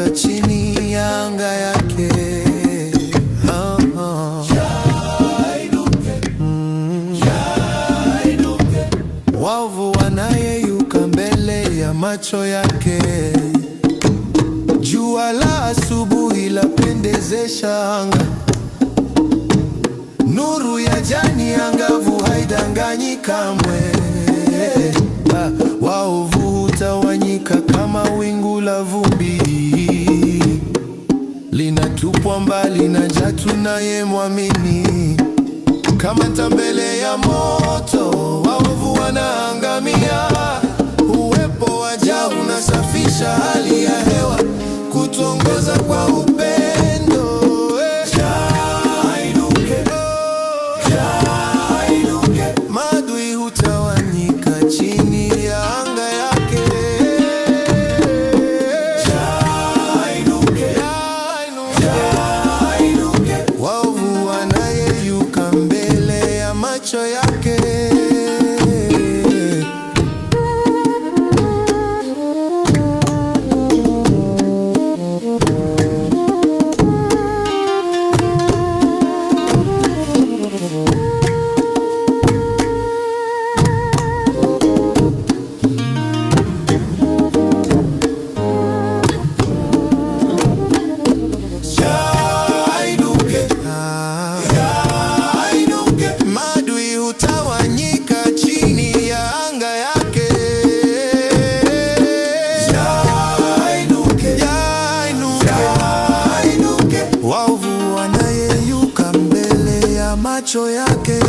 watawanyika chini ya anga yake. Waovu wanayeyuka mbele ya macho yake. Jua la asubuhi lapendezesha anga. Nuru ya jani angavu haidanganyi kamwe. Waovu hutawanyika kama wingu la vumbi, linatupwa mbali na jatu naye mwamini. Kama taa mbele ya moto, waovu wanaangamia. Uwepo wa Jah unasafisha hali ya hewa, kutuongoza kwa upendo. Jah inuke, Jah inuke. Maadui hutawanyika chini ya anga yake. Jah inuke, Jah inuke. Waovu wanayeyuka mbele ya macho yake. Maadui hutawanyika chini ya anga yake. Jah inuke, Jah inuke, Jah inuke. Waovu wanayeyuka mbele ya macho yake.